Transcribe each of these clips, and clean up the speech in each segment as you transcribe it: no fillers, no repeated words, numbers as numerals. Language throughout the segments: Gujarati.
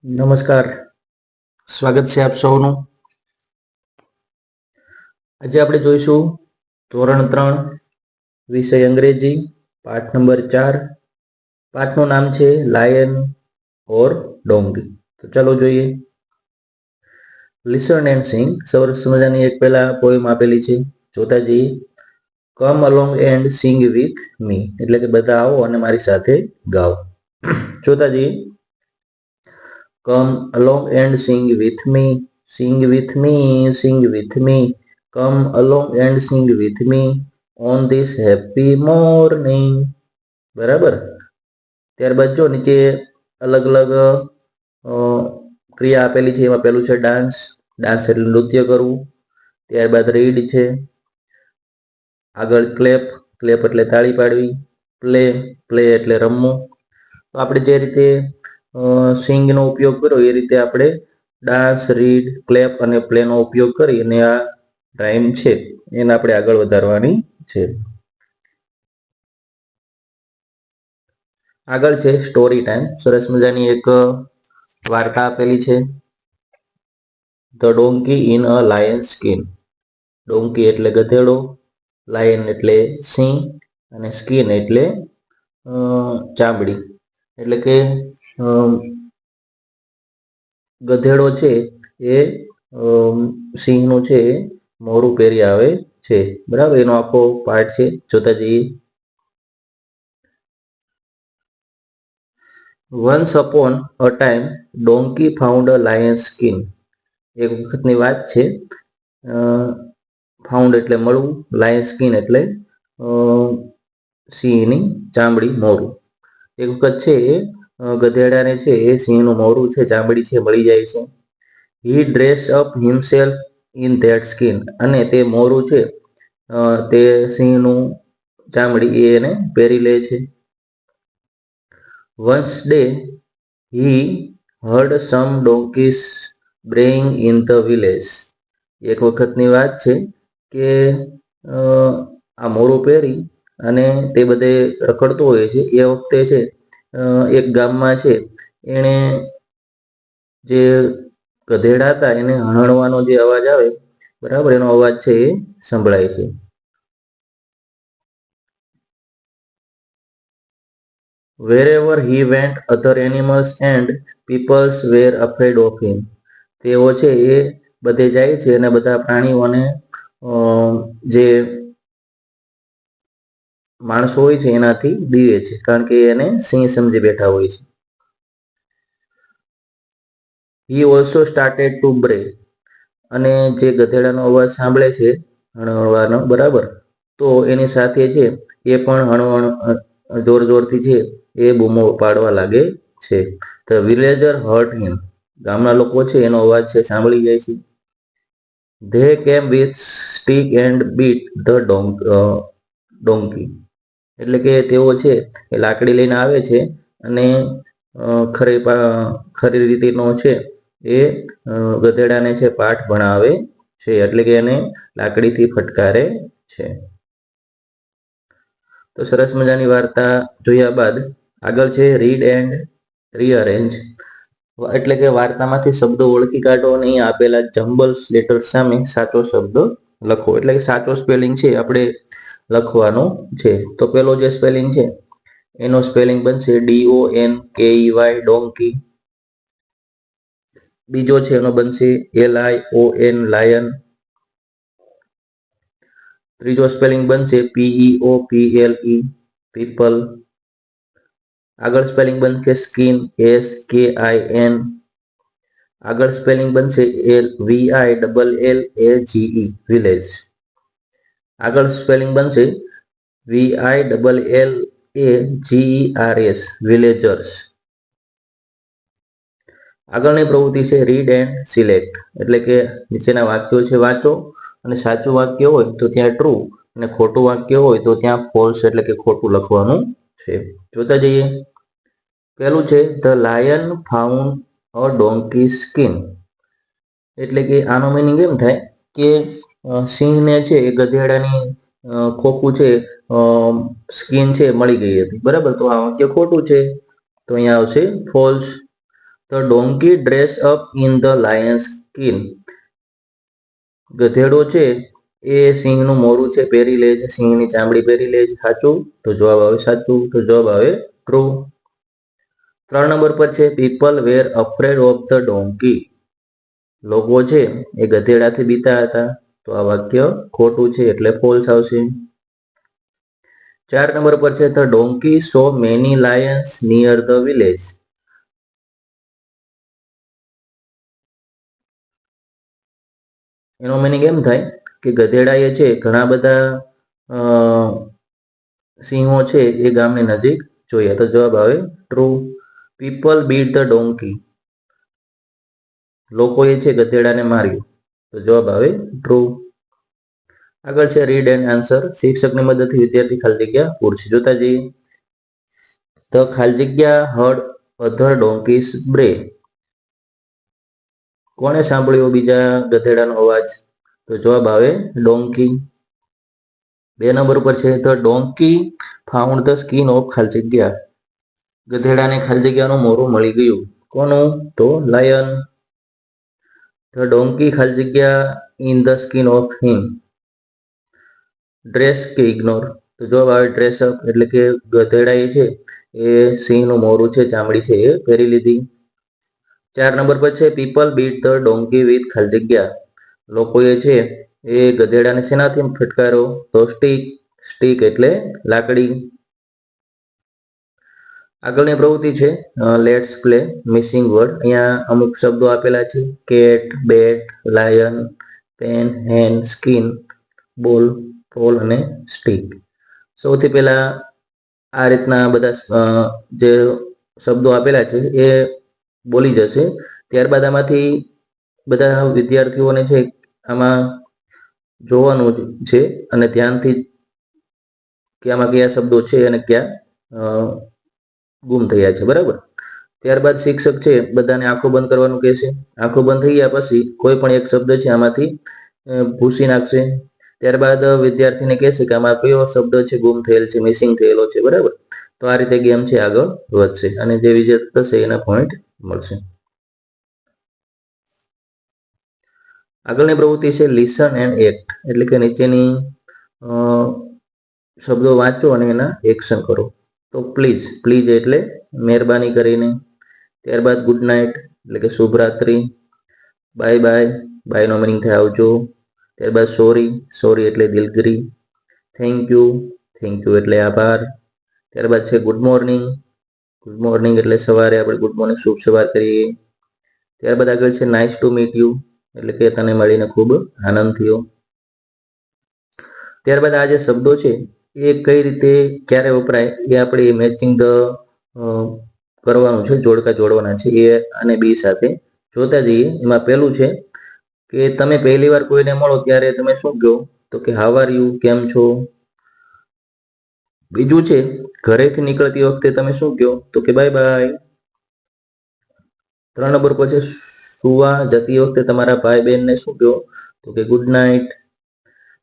નમસ્કાર, સ્વાગત છે આપ સૌનું. આજે આપણે જોઈશું ધોરણ 3 વિષય અંગ્રેજી પાઠ નંબર 4. પાઠનું નામ છે લાયન ઓર ડોંગી. તો ચાલો જોઈએ. Listen and sing. સરસ મજાની એક પહેલા પોએમ આપેલી છે, જોતા જઈએ. Come along and sing with me, એટલે કે બધા આવો અને મારી સાથે ગાઓ. જોતા જઈએ. Come along and sing with me, sing with me, sing with me. Come along and sing with me on this happy morning. બરાબર. ત્યારબાદ જો નીચે અલગ અલગ ક્રિયા આપેલી છે. એમાં પહેલું છે ડાન્સ. ડાન્સ એટલે નૃત્ય કરવું. ત્યારબાદ રીડ છે. આગળ ક્લેપ. ક્લેપ એટલે તાળી પાડવી. પ્લે. પ્લે એટલે રમવું. તો આપણે જે રીતે સિંગનો ઉપયોગ કર્યો એ રીતે આપણે ડાન્સ, રીડ, ક્લેપ અને પ્લેનો ઉપયોગ કરી અને આ રાઇમ છે એને આપણે આગળ વધારવાની છે. આગળ છે સ્ટોરી ટાઈમ. સરસ મજાની એક વાર્તા આપેલી છે. The donkey in a lion skin. Donkey એટલે ગધેડો, લાયન એટલે સિંહ અને સ્કિન એટલે ચામડી. એટલે કે ગધેડો છે એ સિંહનું છે મોરું પહેરી આવે છે. બરાબર, એનો આખો પાર્ટ છે, જોતા જઈએ. Once upon a time donkey found a lion skin. એક વખતની વાત છે. ફાઉન્ડ એટલે મળવું, લાયન સ્કિન એટલે સિંહની ચામડી, મોરું. એક વખત છે ગધેડાને છે એ સિંહનું મોરું છે, ચામડી છે, મળી જાય છે. He dress up himself in that skin. અને તે મોરું છે તે સિંહનું ચામડી એને પહેરી લે છે. Once day he heard some donkeys braying in the village. એક વખતની વાત છે કે આ મોરું પહેરી અને તે બધે રખડતો હોય છે. એ વખતે છે એક ગામમાં છે એણે જે ગધેડા હતા એને હણવાનો જે અવાજ આવે, બરાબર, એનો અવાજ છે એ સંભળાય છે. Wherever he went, other animals and peoples were afraid of him. તેઓ છે એ બધે જાય છે અને બધા પ્રાણીઓને જે માણસો હોય છે એનાથી બીવે છે, કારણ કે એને સિંહ સમજી બેઠા હોય છે. He also started to bray. અને જે ગધેડાનો અવાજ સાંભળે છે હણવાનો, બરાબર, તો એની સાથે છે એ પણ જોર જોરથી છે એ બૂમો પાડવા લાગે છે. ધ વિલેજર હર્ટ હિમ. ગામના લોકો છે એનો અવાજ છે સાંભળી જાય છે. ધે કેમ with stick and bit the donkey. એટલે કે તેઓ છે એ લાકડી લઈને આવે છે અને ખરી રીતનો છે એ ગધેડાને છે પાઠ ભણાવે છે, એટલે કે એને લાકડીથી ફટકારે છે. તો સરસ મજાની વાર્તા જોયા બાદ આગળ છે રીડ એન્ડ રીઅરેન્જ. એટલે કે વાર્તામાંથી શબ્દો ઓળખી કાઢો અને અહીં આપેલા જમ્બલ્સ લેટર સામે સાચો શબ્દ લખો. એટલે કે સાચો સ્પેલિંગ છે આપણે લખવાનો છે. તો પેલો જે સ્પેલિંગ છે એનો સ્પેલિંગ બનશે DONKEY, ડોંકી. બીજો છે એનો બનશે LION, લાયન. ત્રીજો સ્પેલિંગ બનશે PEOPLE, પીપલ. આગળ સ્પેલિંગ બનશે સ્કિન, SKIN. આગળ સ્પેલિંગ બનશે VILLAGE, વિલેજ. આગળ સ્પેલિંગ બનશે VILLAGERS, વિલેજર્સ. આગળની પ્રવૃત્તિ છે રીડ એન્ડ સિલેક્ટ. એટલે કે નીચેના વાક્યો છે વાંચો અને સાચું વાક્ય હોય તો ત્યાં ટ્રુ અને ખોટું વાક્ય હોય તો ત્યાં ફોલ્સ, એટલે કે ખોટું લખવાનું છે. જોતા જઈએ. પહેલું છે the lion found a donkey skin. એટલે કે આનો મીનિંગ એમ થાય કે સિંહને છે એ ગધેડાની ખોખું છે સ્કિન છે મળી ગઈ હતી, બરાબર. તો આ વાક્ય ખોટું છે, તો અહીંયા આવશે ફોલ્સ. The donkey dress up in the lion skin. ગધેડો છે એ સિંહનું મોરું છે પહેરી લે છે, સિંહની ચામડી પહેરી લે છે. સાચું? તો જવાબ આવે સાચું. તો જવાબ આવે ટ્રુ. 3 નંબર પર છે people were afraid of the donkey. લોકો છે એ ગધેડાથી બીતા હતા. તો આ વાક્ય ખોટું છે એટલે ફોલ્સ આવશે. 4 નંબર પર છે the donkey so many Lions near the village. એનો મીનિંગ એમ થાય કે ગધેડાએ છે ઘણા બધા સિંહો છે એ ગામની નજીક જોયા. તો જવાબ આવે true. People bit the donkey. લોકોએ છે ગધેડાને માર્યું. તો જવાબ આવે ટ્રુ. આગળ છે રીડ એન્ડ આન્સર. શિક્ષકની મદદથી વિદ્યાર્થી ખાલી જગ્યા પૂરશે. જોતા જઈએ. ધ ખાલી જગ્યા હર્ડ અધર ડોંકીસ બ્રે. કોણે સાંભળ્યો બીજા ગધેડાનો અવાજ? તો જવાબ આવે ડોંકી. 2 નંબર પર છે the donkey found the skin of ખાલી જગ્યા. ગધેડાને ખાલી જગ્યાનું મોરું મળી ગયું. કોનું? તો લાયન. ધ ડોંકી ખાલી જગ્યા in the skin of him. Dress કે ઇગ્નોર? તો જવાબ આવે ડ્રેસ અપ. એટલે કે ગધેડાએ છે એ સિંહનું મોરું છે, ચામડી છે એ પહેરી લીધી. 4 નંબર પર છે people bit the donkey with ખાલી જગ્યા. લોકોએ છે એ ગધેડાને શેનાથી ફટકારો? તો સ્ટીક. સ્ટીક એટલે લાકડી. આગળની પ્રવૃત્તિ છે લેટ્સ પ્લે મિસિંગ વર્ડ. અહીંયા અમુક શબ્દો આપેલા છે કેટ, બેટ, લાયન, પેન, હેન, સ્કિન, બોલ, પોલ અને સ્ટીક. સૌથી પહેલા આ રીતના બધા જે શબ્દો આપેલા છે એ બોલી જશે. ત્યારબાદ આમાંથી બધા વિદ્યાર્થીઓને છે આમાં જોવાનું છે અને ધ્યાનથી કે આમાં કયા શબ્દો છે અને ક્યાં ગુમ થયા છે. બરાબર? ત્યારબાદ શિક્ષક છે બધાને આંખો બંધ કરવાનું કહેશે. આંખો બંધ થઈ ગયા પછી કોઈ પણ એક શબ્દ છે આમાંથી ભૂસી નાખશે. ત્યારબાદ વિદ્યાર્થીને કહેશે કે આમાં કયો શબ્દ છે ગુમ થયેલ છે, મિસિંગ થયેલો છે. બરાબર? તો આ રીતે ગેમ છે આગળ વધશે અને જે વિજેતા થશે એના પોઈન્ટ મળશે. આગળની પ્રવૃત્તિ છે લિસન એન્ડ એક્ટ. એટલે કે નીચેની શબ્દો વાંચો અને એના એક્શન કરો. તો પ્લીઝ. પ્લીઝ એટલે મહેરબાની કરીને. ત્યારબાદ ગુડ નાઇટ એટલે કે શુભરાત્રી. Bye bye. બાયનો મિનિંગ થાય આવજો. ત્યારબાદ સોરી. સોરી એટલે દિલગીરી. Thank you. થેન્ક યુ એટલે આભાર. ત્યારબાદ છે ગુડ મોર્નિંગ. ગુડ મોર્નિંગ એટલે સવારે આપણે ગુડ મોર્નિંગ શુભ સવાર કરીએ. ત્યારબાદ આગળ છે નાઇસ ટુ મીટ યુ એટલે કે તને મળીને ખૂબ આનંદ થયો. ત્યારબાદ આ જે શબ્દો છે એ કઈ રીતે ક્યારે વપરાય એ આપણે મેચિંગ કરવાનું છે, જોડકા જોડવાના છે એ અને બી સાથે. જોતા જઈએ. એમાં પહેલું છે કે તમે પહેલી વાર કોઈને મળો ત્યારે તમે શું કહો? તો કે હાવ આર યુ, કેમ છો. બીજું છે ઘરેથી નીકળતી વખતે તમે શું કહો? તો કે બાય બાય. 3 નંબર પર છે સુવા જતી વખતે તમારા ભાઈ બહેનને શું કહો? તો કે ગુડ નાઇટ.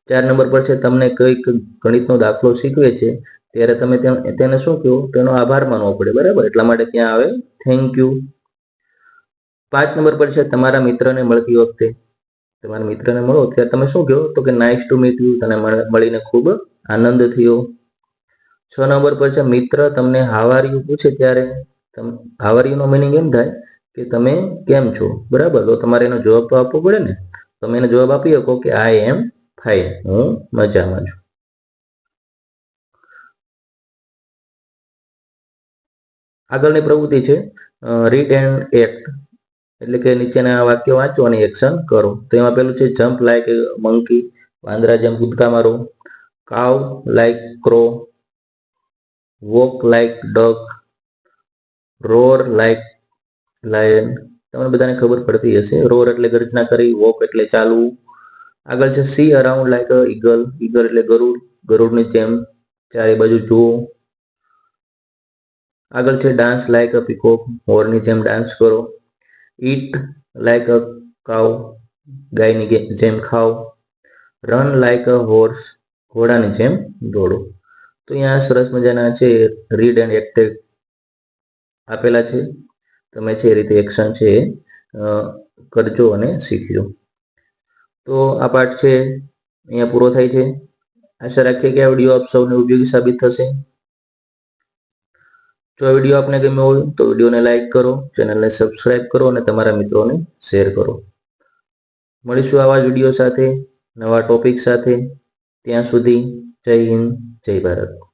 4 નંબર પર છે તમને કંઈક ગણિતનો દાખલો શીખવે છે ત્યારે તમે તેને શું કહો? તેનો આભાર માનવો પડે. બરાબર? એટલા માટે ત્યાં આવે થેન્ક યુ. 5 નંબર પર છે તમારા મિત્રને મળતી વખતે. તમારા મિત્રને મળો ત્યારે તમે શું કહો? તો કે નાઇસ ટુ મીટ યુ, તને મળીને ખૂબ આનંદ થયો. 6 નંબર પર છે મિત્ર તમને હાવ આર યુ પૂછે ત્યારે હાવ આર યુ નો મિનિંગ એમ થાય કે તમે કેમ છો. બરાબર? તો તમારે એનો જવાબ તો આપવો પડે ને. તમે એને જવાબ આપી શકો કે આઈ એમ ફાઇન, હું મજામાં છું. આગળની પ્રવૃત્તિ છે રીડ એન્ડ એક્ટ. એટલે કે નીચેના વાક્ય વાંચો અને એક્શન કરો. તો એમાં પેલું છે જમ્પ લાઈક મંકી. વાંદરા જેમ કૂદકા મારો. કાવ like crow. Walk like duck. Roar like lion. તમને બધાને ખબર પડતી હશે. રોર એટલે ગર્જના કરી. વોક એટલે ચાલવું. આગળ છે see around like a eagle. Eagle એટલે ગરુડ. ગરુડની જેમ ચારે બાજુ જુઓ. આગળ છે ડાન્સ લાઈક અ પીકોક. મોરની જેમ ડાન્સ કરો. Eat like a cow. ગાયની જેમ ખાઓ. Run like a horse. ઘોડાની જેમ દોડો. તો અહીંયા સરસ મજાના છે રીડ એન્ડ એક્ટ આપેલા છે. તમે છે એ રીતે એક્શન છે એ કરજો અને શીખજો. તો આ પાઠ છે અહીંયા પૂરો થાય છે. આશા રાખીએ કે આ વિડીયો આપ સૌને ઉપયોગી સાબિત થશે. જો આ વિડીયો આપને ગમ્યો હોય તો વિડીયોને લાઈક કરો, ચેનલને સબસ્ક્રાઇબ કરો અને તમારા મિત્રોને શેર કરો. મળીશું આવા જ વિડીયો સાથે, નવા ટોપિક સાથે. ત્યાં સુધી જય હિન્દ, જય ભારત.